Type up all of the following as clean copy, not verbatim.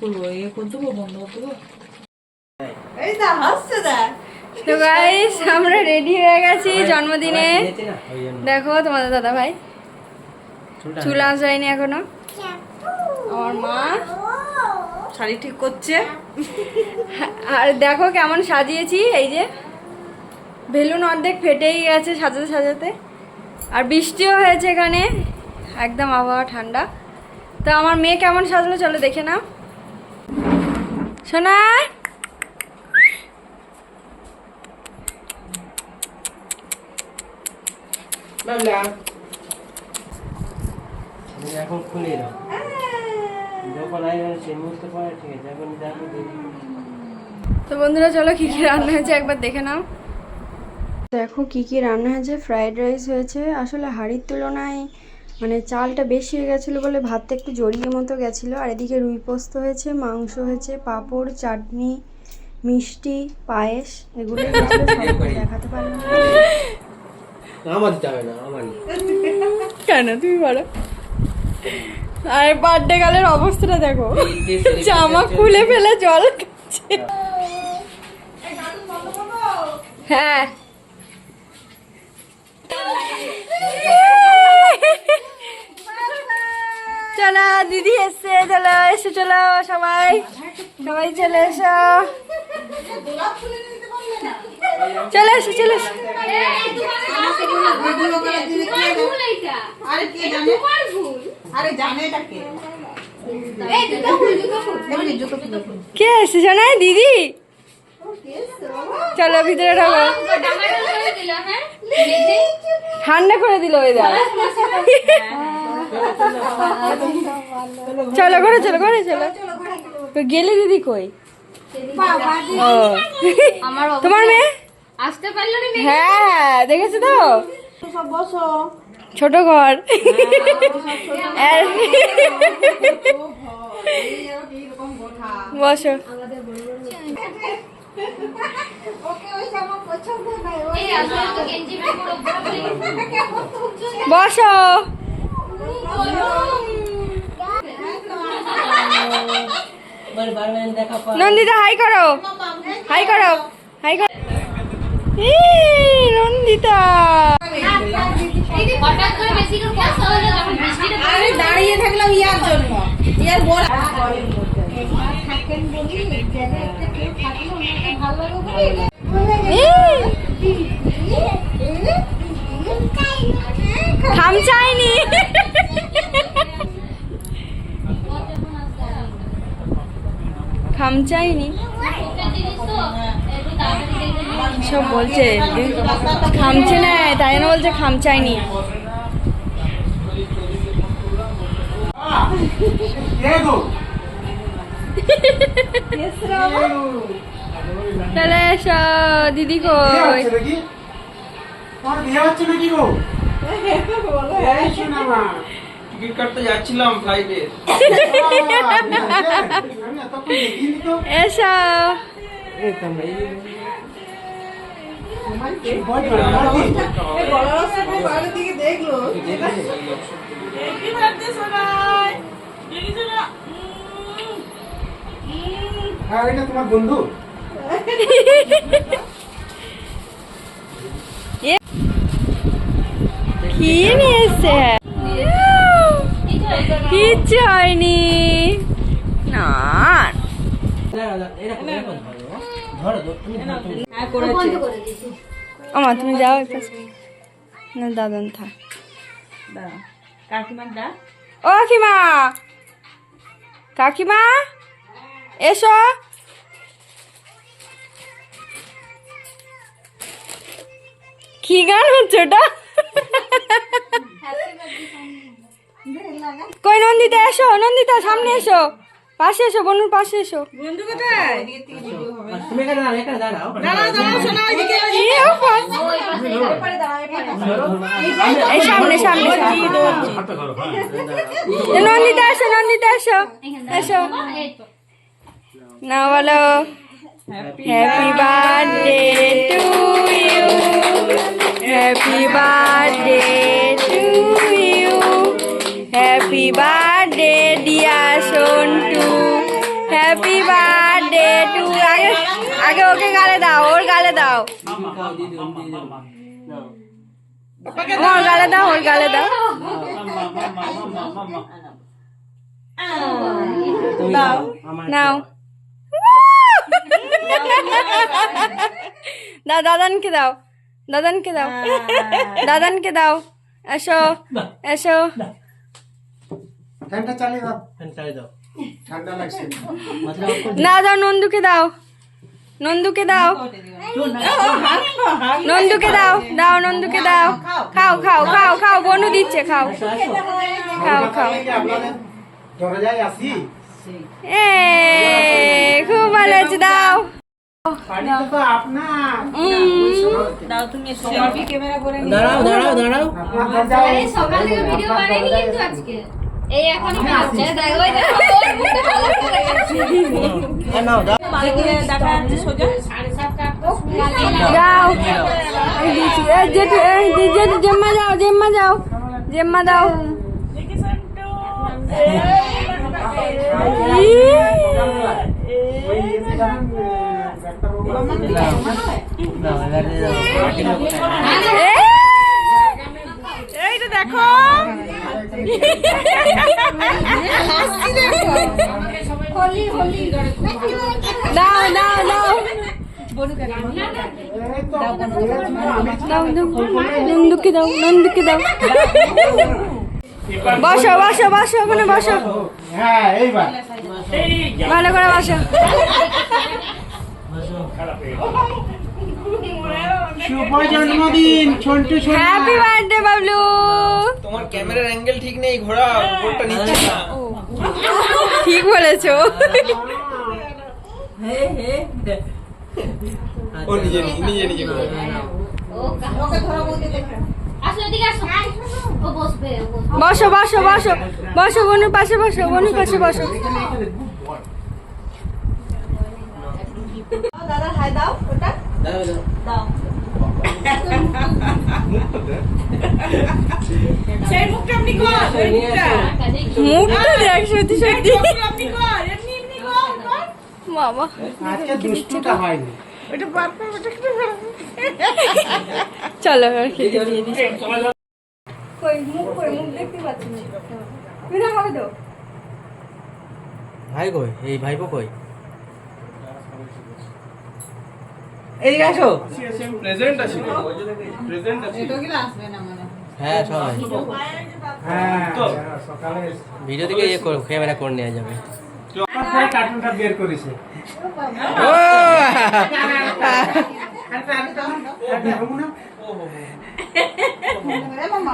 করবো, এ করে দেবো, বন্ধ করে দেবো। এই না হাসছে না। তো গাইস আমরা রেডি হয়ে গেছি জন্মদিনে। দেখো তোমাদের দাদা ভাই চুল আঁচড়ায়নি এখনো। আমার মা শাড়ি ঠিক করছে। আর দেখো কেমন সাজিয়েছি, এই যে বেলুন অর্ধেক ফেটেই গেছে সাজাতে সাজাতে। আর বৃষ্টিও হয়েছে এখানে, একদম আবহাওয়া ঠান্ডা। তো আমার মেয়ে কেমন সাজলো চলো দেখে নাও। সোনা এখন খুলে দাও, যখন আসবে সেই মুহূর্তে পরে ঠিক আছে। এখন দেখো তো বন্ধুরা চলো কী কী রান্না হয়েছে একবার দেখে নাও। দেখো কী কী রান্না হয়েছে। ফ্রাইড রাইস হয়েছে, আসলে হাঁড়ির তুলনায় মানে চালটা বেশি হয়ে গেছিলো বলে ভাতটা একটু জড়িয়ে মতো গেছিলো। আর এদিকে রুই পোস্ত হয়েছে, মাংস হয়েছে, পাঁপড়, চাটনি, মিষ্টি, পায়েস, এগুলো দেখাতে পারলাম না। আমার দিতে হবে না, আমারই। কেন তুমি বলো। আর বার্থডে গালের অবস্থাটা দেখো, জামা খুলে ফেলে জল খাচ্ছে। হ্যাঁ চলো দিদি এসছে, চলো এসে চলো সবাই সবাই চলে এসো, চলে এসো চলে এসো। কে এসছে শোনা দিদি? চলো ভিতরে ঢোকো, ঠান্ডা করে দিল ওই দা। চলো ঘরে চলো ঘরে চলো। গেলে দিদি কই? ও তোমার মেয়ে আসতে পারলো না। হ্যাঁ দেখেছো তো, ছোট ঘর। বসো বসো। নন্দিতা হাই করো, হাই করো, হাই করো। নন্দিতা দাঁড়িয়ে থাকলাম ইয়ার জন্য, ইয়ার বড় খামচাইনি। খামচাইনি সব বলছে, খামছে না তাই না বলছে খামচাইনি। চলে এসো দিদি কই? টিকিট কাটতে যাচ্ছিলাম ফ্লাইটে। এসো দেখলো তোমার বন্ধু কি নিয়ে এসছে? কিচ্ছু হয়নি না। আমা তুমি যাও না, দাদান থাক। কাকিমার দা, ও কাকিমা, কাকিমা এসো। কি গান হচ্ছে ওটা? কই নন্দিতা এসো, নন্দিতা সামনে এসো, পাশে এসো, বনুর পাশে এসো। বন্ধু কোথায়? তুমি এখানে দাঁড়াও, এখানে দাঁড়াও। দাঁড়াও দাঁড়াও শোনা, ওইদিকে এই সামনে সামনে। নন্দিতা এসো, নন্দিতা এসো, এসো না বলো happy birthday to you, happy birthday to you, happy birthday dear Sontu, আগে ওকে গালে দাও, ওর গালে দাও, খাও দিদি নাও ওর গালে দাও, ওর গালে দাও। তুমি দাও আমার নাও দাও, দাদানকে দাও, দাদানকে দাও, দাদানকে দাও। এসো এসো, ফ্যানটা চালিয়ে দাও, ফ্যান চালিয়ে দাও ঠান্ডা লাগছে। না দাও, নন্দুকে দাও, নন্দুকে দাও, নন্দুকে দাও, দাও নন্দুকে দাও। খাও খাও খাও খাও, বনু দিচ্ছে, খাও খাও খাও। আপনাদের দরজায় আসি, এ খুব ভালো আছে, দাও। পানিটা তো আপনার, দাও তুমি সেলফি ক্যামেরা করে নিয়ে দাঁড়াও দাঁড়াও দাঁড়াও আপনার দরজায় সকাল থেকে ভিডিও বানাইনি কিন্তু আজকে এই এখনই বাজছে দেখো ওই দেখো ওর মুখে ভালো করে গেছে নাও দাও বাড়িতে দেখা যাচ্ছে সোজা যাও, এই দিচ্ছি, এই জেঠু, এই জেঠু, জেম্মা যাও, জেম্মা যাও, জেম্মা দাও। দাও এবারে দাও এইটা দেখো দাও দাও দাও দাও, নন্দুকে দাও, নন্দুকে দাও। বসো বসো বসো, ওখানে বসো, হ্যাঁ এইবার ভালো করে বসো। শুভ জন্মদিন ছন্টু সোনা। Happy birthday Bablu. তোমার ক্যামেরার অ্যাঙ্গেল ঠিক নেই, ঘোরা উপরটা নিচ্ছে না। ঠিক বলেছো। ও নিজে নিজে করে। ও আসো এদিকে আসো ও বসবে ও বসবে বসো বসো বসো বসো, বনুর পাশে বসো, বনুর পাশে বসো। দাদা হাই দাও ওটা দাও দাও দাও সেই মুখটা আপনি কর ওই মুখটা মুখটা দেখ, সত্যি সত্যি আপনি কর এমনি এমনি কর বাবা। আজকে দুষ্টুটা হয়নি। ওটা বার কর ওটা একটু চলো আর খেতে দিয়ে দিই। কই মুখ, কই মুখ দেখতে পাচ্ছি না। তুমি না হবে তো। ভাই কই, এই ভাইপো কই? এই আসো প্রেজেন্ট আছে প্রেজেন্ট আছে। এটা কি আসবে না মানে হ্যাঁ সবাই হ্যাঁ সকালে ভিডিও থেকে ইয়ে করো, ক্যামেরা করে নেওয়া যাবে। পরে কার্টুনটা বের করেছে।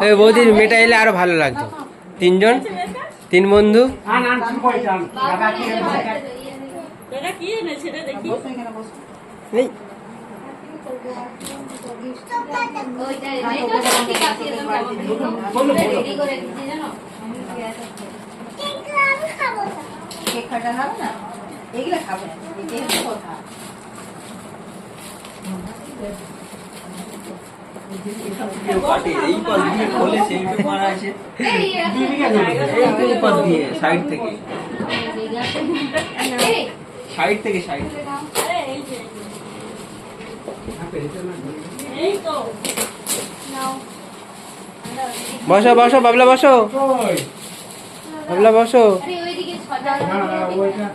এই বৌদির মেয়েটা এলে আরো ভালো লাগতো। তিনজন, তিন বন্ধু। আন আন শুভ এটা আন। দাদা কি এটা কি এনেছে রে দেখি এই ওইটা এইটা ঠিক আছে রেডি করে দিচ্ছি জানো কেক কাটা হবে না এইগুলা খাবে না এই যে কথা এই পাশ দিয়ে খোলে সেলফি মারা আছে, এই পাশ দিয়ে সাইড থেকে সাইড থেকে সাইড বসো বসো বাবলা, বসো কই? বাবলা, বসো। আরে ওইদিকে ছটা না না ওইটা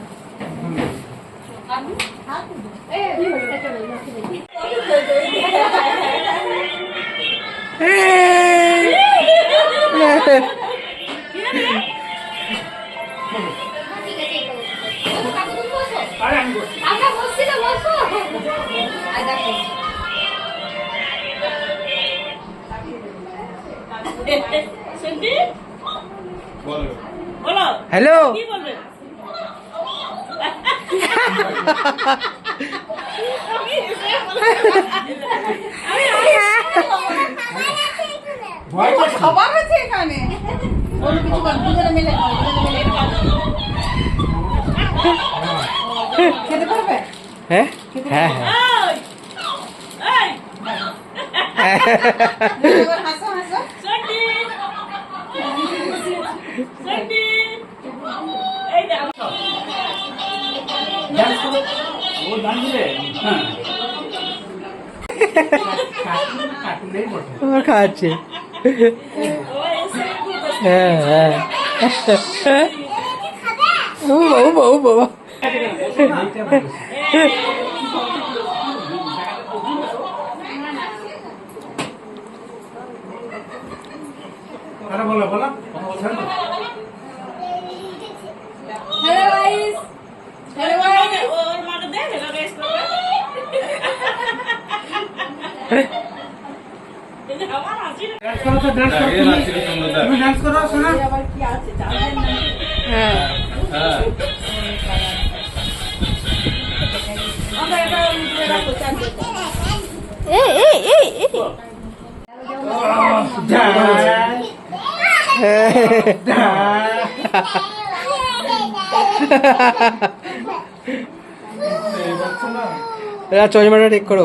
আমরা বসছি না বসো আর দেখো শুনতি বলো হ্যালো, কি বলবে ভয় করছে। খাবার আছে এখানে বলো কিছু কর দুজনে মিলে খাও দুজনে মিলে খাও খেতে পারবে হ্যাঁ হ্যাঁ হ্যাঁ এই এবার হাসো হাসো শুনতি শুনতি এই দেখো ডান্স করো। ও কার্টুনেই বটে। আমার খাচ্ছে। হ্যাঁ হ্যাঁ ও বাবা ও বাবা এইটা ভালো। আরে বলো বলো hello guys hello guys dance করো তো ডান্স করো তুমি ডান্স করো শোনা হ্যাঁ এই এই এই এই এরা চশমাটা ঠিক করো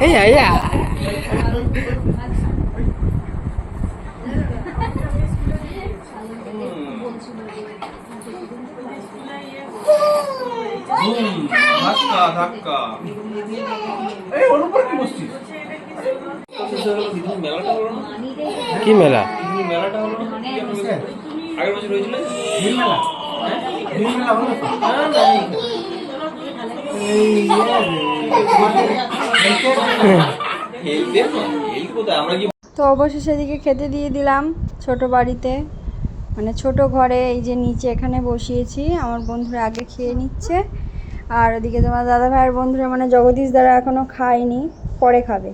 এই আইয়া ধাক্কা ধাক্কা এই ওর উপর কি বসছিস মেলাটা হলো না কি মেলা মেলাটা হলো না আগের বছর হয়েছিল নীল মেলা নীল মেলা হলো তো? হেলতে হেলতে কোথায় আমরা কি তো অবশেষে এদিকে খেতে দিয়ে দিলাম ছোট বাড়িতে, মানে ছোট ঘরে। এই যে নিচে এখানে বসিয়েছি, আমার বন্ধুরা আগে খেয়ে নিচ্ছে, আর ওদিকে তোমার দাদা ভাইয়ের বন্ধুরা মানে জগদীশ দ্বারা এখনও খায়নি, পরে খাবে।